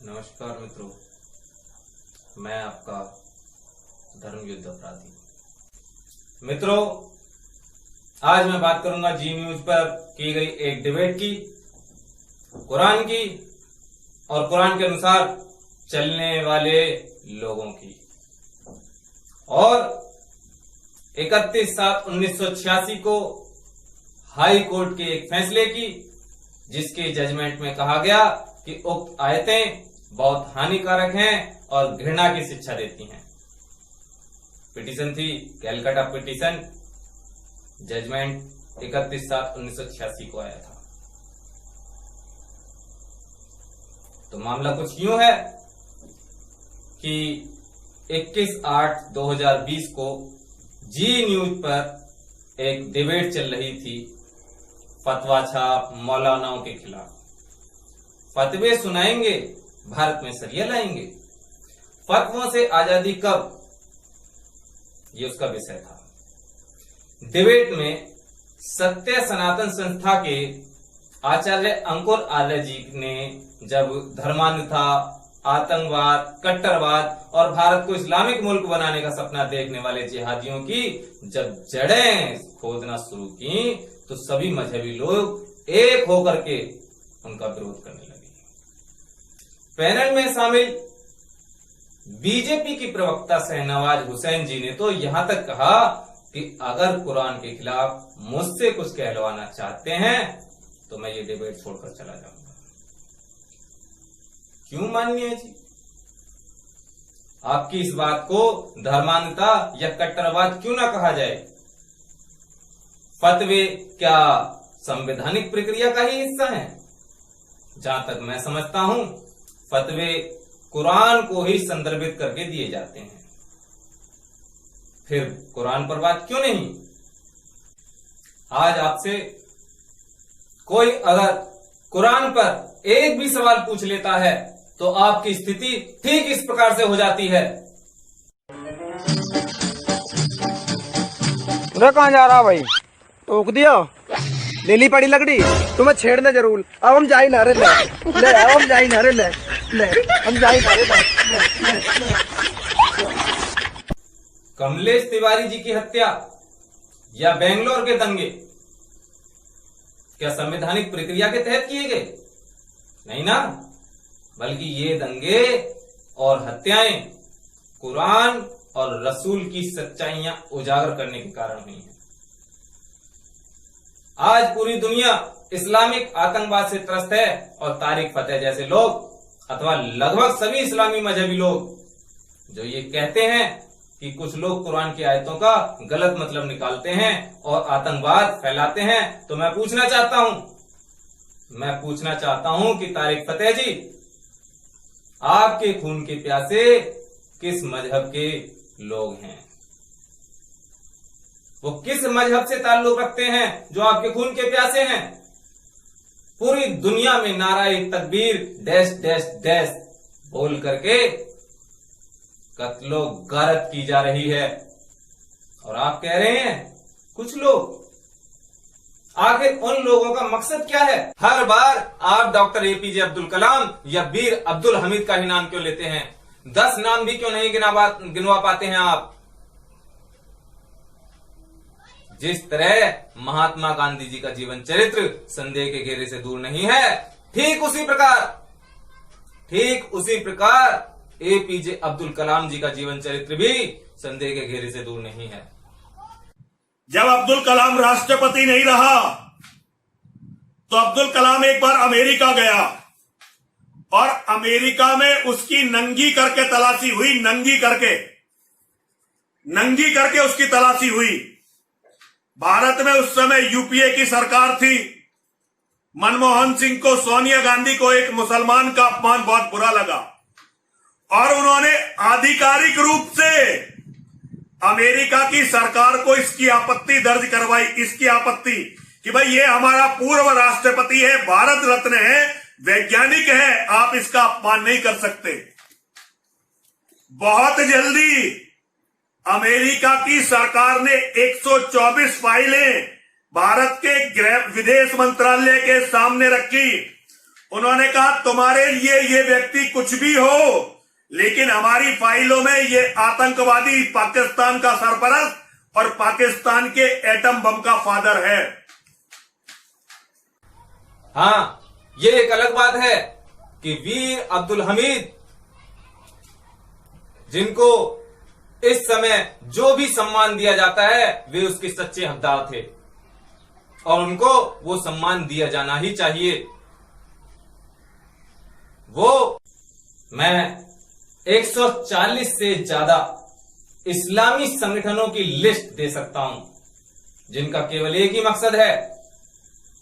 नमस्कार मित्रों, मैं आपका धर्म युद्ध अपराधी। मित्रों, आज मैं बात करूंगा जी न्यूज पर की गई एक डिबेट की, कुरान की और कुरान के अनुसार चलने वाले लोगों की। और 31/7/1986 को हाई कोर्ट के एक फैसले की, जिसके जजमेंट में कहा गया कि उक्त आयतें बहुत हानिकारक हैं और घृणा की शिक्षा देती हैं। पिटीशन थी कैलकाटा पिटीशन, जजमेंट 31/7/1986 को आया था। तो मामला कुछ यूं है कि 21/8/2020 को जी न्यूज पर एक डिबेट चल रही थी फतवा छाप मौलानाओं के खिलाफ। फतवे सुनाएंगे, भारत में शरिया लाएंगे, फतवों से आजादी कब, ये उसका विषय था। डिबेट में सत्य सनातन संस्था के आचार्य अंकुर आर्य जी ने जब धर्मान्धता, आतंकवाद, कट्टरवाद और भारत को इस्लामिक मुल्क बनाने का सपना देखने वाले जिहादियों की जब जड़ें खोदना शुरू की, तो सभी मजहबी लोग एक होकर के उनका विरोध करने लगे। पैनल में शामिल बीजेपी की प्रवक्ता शहनवाज हुसैन जी ने तो यहां तक कहा कि अगर कुरान के खिलाफ मुझसे कुछ कहलवाना चाहते हैं तो मैं ये डिबेट छोड़कर चला जाऊंगा। क्यों माननीय जी, आपकी इस बात को धर्मांधता या कट्टरवाद क्यों ना कहा जाए? फतवे क्या संवैधानिक प्रक्रिया का ही हिस्सा है? जहां तक मैं समझता हूं, फतवे कुरान को ही संदर्भित करके दिए जाते हैं। फिर कुरान पर बात क्यों नहीं? आज आपसे कोई अगर कुरान पर एक भी सवाल पूछ लेता है तो आपकी स्थिति ठीक इस प्रकार से हो जाती है। उधर कहाँ जा रहा भाई? टोक दिया, लेली पड़ी लकड़ी, तुम्हें छेड़ने जरूर। अब हम जा ही ना रे, ले अब हम जा ही ना रे, ले हम जा ही ना रे, ले। कमलेश तिवारी जी की हत्या या बेंगलोर के दंगे क्या संवैधानिक प्रक्रिया के तहत किए गए? नहीं ना, बल्कि ये दंगे और हत्याएं कुरान और रसूल की सच्चाइयां उजागर करने के कारण हुई हैं। आज पूरी दुनिया इस्लामिक आतंकवाद से त्रस्त है और तारिक फतेह जैसे लोग अथवा लगभग सभी इस्लामी मजहबी लोग जो ये कहते हैं कि कुछ लोग कुरान की आयतों का गलत मतलब निकालते हैं और आतंकवाद फैलाते हैं, तो मैं पूछना चाहता हूं कि तारिक फतेह जी, आपके खून के प्यासे किस मजहब के लोग हैं? वो किस मजहब से ताल्लुक रखते हैं जो आपके खून के प्यासे हैं? पूरी दुनिया में नाराए तकबीर डैश डैश डैश बोल करके कत्लो गारत की जा रही है, और आप कह रहे हैं कुछ लोग। आखिर उन लोगों का मकसद क्या है? हर बार आप डॉक्टर एपीजे अब्दुल कलाम या वीर अब्दुल हमीद का ही नाम क्यों लेते हैं? 10 नाम भी क्यों नहीं गिनवा पाते हैं आप? जिस तरह महात्मा गांधी जी का जीवन चरित्र संदेह के घेरे से दूर नहीं है, ठीक उसी प्रकार एपीजे अब्दुल कलाम जी का जीवन चरित्र भी संदेह के घेरे से दूर नहीं है। जब अब्दुल कलाम राष्ट्रपति नहीं रहा तो अब्दुल कलाम एक बार अमेरिका गया और अमेरिका में उसकी नंगी करके तलाशी हुई, नंगी करके उसकी तलाशी हुई। भारत में उस समय यूपीए की सरकार थी। मनमोहन सिंह को, सोनिया गांधी को एक मुसलमान का अपमान बहुत बुरा लगा और उन्होंने आधिकारिक रूप से अमेरिका की सरकार को इसकी आपत्ति दर्ज करवाई, इसकी आपत्ति कि भाई ये हमारा पूर्व राष्ट्रपति है, भारत रत्न है, वैज्ञानिक है, आप इसका अपमान नहीं कर सकते। बहुत जल्दी अमेरिका की सरकार ने 124 फाइलें भारत के विदेश मंत्रालय के सामने रखी उन्होंने कहा तुम्हारे लिए ये व्यक्ति कुछ भी हो, लेकिन हमारी फाइलों में ये आतंकवादी पाकिस्तान का सरपरस्त और पाकिस्तान के एटम बम का फादर है। हाँ, ये एक अलग बात है कि वीर अब्दुल हमीद, जिनको इस समय जो भी सम्मान दिया जाता है, वे उसके सच्चे हकदार थे और उनको वो सम्मान दिया जाना ही चाहिए। मैं 140 से ज्यादा इस्लामी संगठनों की लिस्ट दे सकता हूं, जिनका केवल एक ही मकसद है,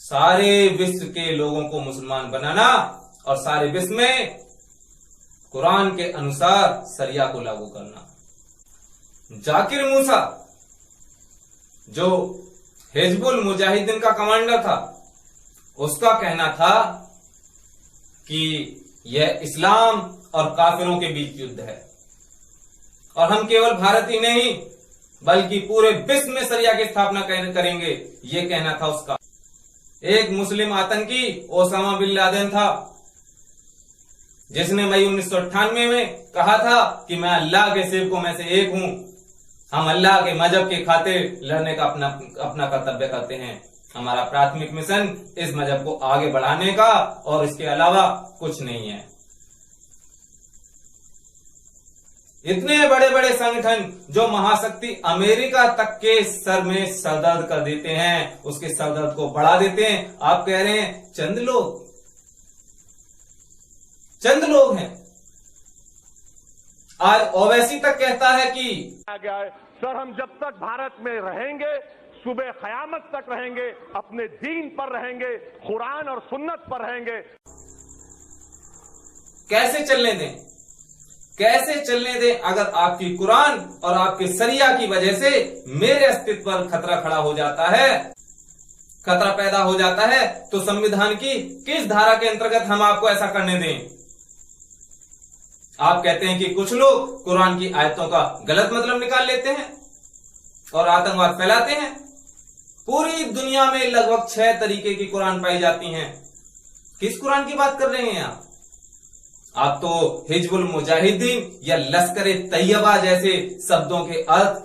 सारे विश्व के लोगों को मुसलमान बनाना और सारे विश्व में कुरान के अनुसार शरिया को लागू करना। जाकिर मूसा, जो हिजबुल मुजाहिदीन का कमांडर था, उसका कहना था कि यह इस्लाम और काफिरों के बीच युद्ध है और हम केवल भारत ही नहीं बल्कि पूरे विश्व में शरिया की स्थापना करेंगे, यह कहना था उसका। एक मुस्लिम आतंकी ओसामा बिन लादेन था, जिसने मई 1998 में कहा था कि मैं अल्लाह के सेवकों में से एक हूं, हम अल्लाह के मजहब के खातिर लड़ने का अपना कर्तव्य करते हैं, हमारा प्राथमिक मिशन इस मजहब को आगे बढ़ाने का और इसके अलावा कुछ नहीं है। इतने बड़े बड़े संगठन जो महाशक्ति अमेरिका तक के सर में सरदर्द कर देते हैं, उसके सरदर्द को बढ़ा देते हैं। आप कह रहे हैं चंद लोग हैं। आज ओवैसी तक कहता है कि सर हम जब तक भारत में रहेंगे, सुबह क़यामत तक रहेंगे, अपने दीन पर रहेंगे, कुरान और सुन्नत पर रहेंगे। कैसे चलने दें अगर आपकी कुरान और आपके शरिया की वजह से मेरे अस्तित्व पर खतरा खड़ा हो जाता है, खतरा पैदा हो जाता है, तो संविधान की किस धारा के अंतर्गत हम आपको ऐसा करने दें? आप कहते हैं कि कुछ लोग कुरान की आयतों का गलत मतलब निकाल लेते हैं और आतंकवाद फैलाते हैं। पूरी दुनिया में लगभग 6 तरीके की कुरान पाई जाती हैं। किस कुरान की बात कर रहे हैं आप? आप तो हिजबुल मुजाहिदीन या लश्कर तैयबा जैसे शब्दों के अर्थ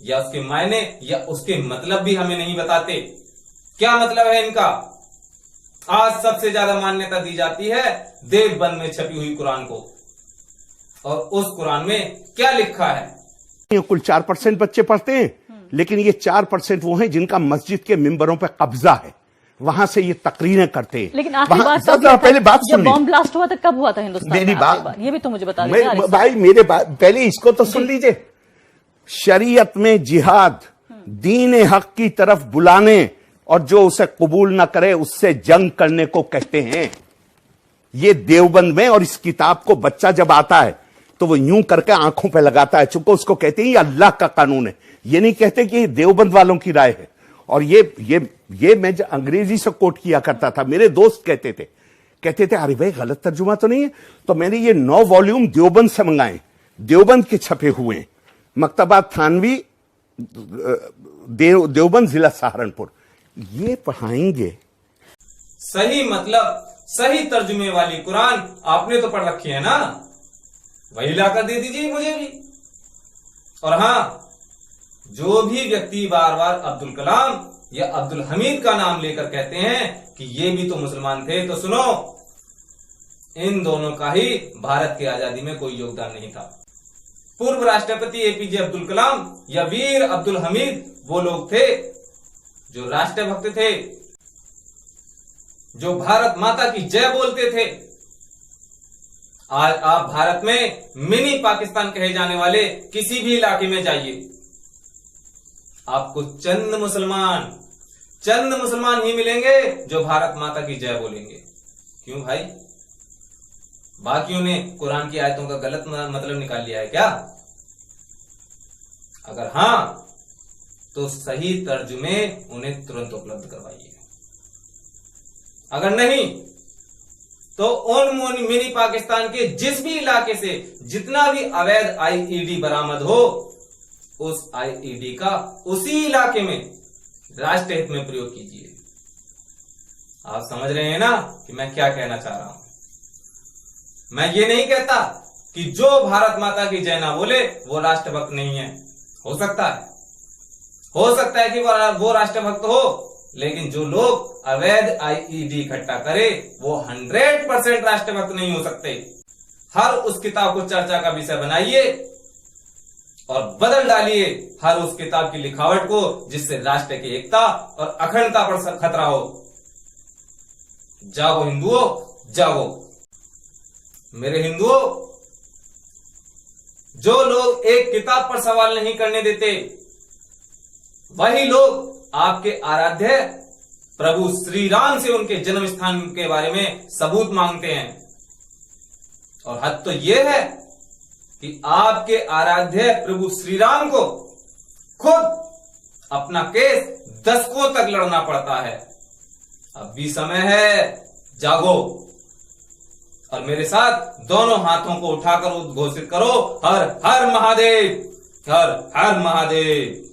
या उसके मायने या उसके मतलब भी हमें नहीं बताते। क्या मतलब है इनका? आज सबसे ज्यादा मान्यता दी जाती है देवबंद में छपी हुई कुरान को, और उस कुरान में क्या लिखा है? कुल 4% बच्चे पढ़ते हैं, लेकिन ये 4% वो हैं जिनका मस्जिद के मिंबरों पे कब्जा है, वहां से ये तकरीरें करते हैं। लेकिन आखिरी बात पहले बात सुन, बॉम्ब ब्लास्ट हुआ था कब हुआ था हिंदुस्तान में? बात ये भी तो मुझे बता दीजिए भाई, मेरे बात पहले इसको तो सुन लीजिए। शरीयत में जिहाद दीन हक की तरफ बुलाने और जो उसे कबूल न करे उससे जंग करने को कहते हैं। ये देवबंद में, और इस किताब को बच्चा जब आता है तो वो यूं करके आंखों पे लगाता है, चूंकि उसको कहते हैं ये अल्लाह का कानून है। ये नहीं कहते कि ये देवबंद वालों की राय है। और ये मैं जो अंग्रेजी से कोट किया करता था, मेरे दोस्त कहते थे अरे भाई गलत तर्जुमा तो नहीं है? तो मैंने ये 9 वॉल्यूम देवबंद से मंगाए, देवबंद के छपे हुए हैं, मकतबा थानवी देवबंद जिला सहारनपुर। ये पढ़ाएंगे। सही मतलब सही तर्जुमे वाली कुरान आपने तो पढ़ रखी है ना, वही लाकर दे दीजिए मुझे भी। और हां, जो भी व्यक्ति बार बार अब्दुल कलाम या अब्दुल हमीद का नाम लेकर कहते हैं कि ये भी तो मुसलमान थे, तो सुनो, इन दोनों का ही भारत की आजादी में कोई योगदान नहीं था। पूर्व राष्ट्रपति एपीजे अब्दुल कलाम या वीर अब्दुल हमीद वो लोग थे जो राष्ट्रभक्त थे, जो भारत माता की जय बोलते थे। आज आप भारत में मिनी पाकिस्तान कहे जाने वाले किसी भी इलाके में जाइए, आपको चंद मुसलमान ही मिलेंगे जो भारत माता की जय बोलेंगे। क्यों भाई? बाकियों ने कुरान की आयतों का गलत मतलब निकाल लिया है क्या? अगर हां, तो सही तर्जुमे उन्हें तुरंत उपलब्ध करवाइए। अगर नहीं, तो उन मिनी पाकिस्तान के जिस भी इलाके से जितना भी अवैध आईईडी बरामद हो, उस आईईडी का उसी इलाके में राष्ट्रहित में प्रयोग कीजिए। आप समझ रहे हैं ना कि मैं क्या कहना चाह रहा हूं। मैं ये नहीं कहता कि जो भारत माता की जय ना बोले वो राष्ट्रभक्त नहीं है। हो सकता है कि वो राष्ट्रभक्त हो, लेकिन जो लोग अवैध आईईडी इकट्ठा करे वो 100% राष्ट्रभक्त नहीं हो सकते। हर उस किताब को चर्चा का विषय बनाइए और बदल डालिए हर उस किताब की लिखावट को, जिससे राष्ट्र की एकता और अखंडता पर खतरा हो। जागो हिंदुओं, जागो। मेरे हिंदुओं, जो लोग एक किताब पर सवाल नहीं करने देते, वही लोग आपके आराध्य प्रभु श्री राम से उनके जन्म स्थान के बारे में सबूत मांगते हैं। और हद तो यह है कि आपके आराध्य प्रभु श्री राम को खुद अपना केस दशकों तक लड़ना पड़ता है। अब भी समय है, जागो और मेरे साथ दोनों हाथों को उठाकर उद्घोषित करो, हर हर महादेव, हर हर महादेव।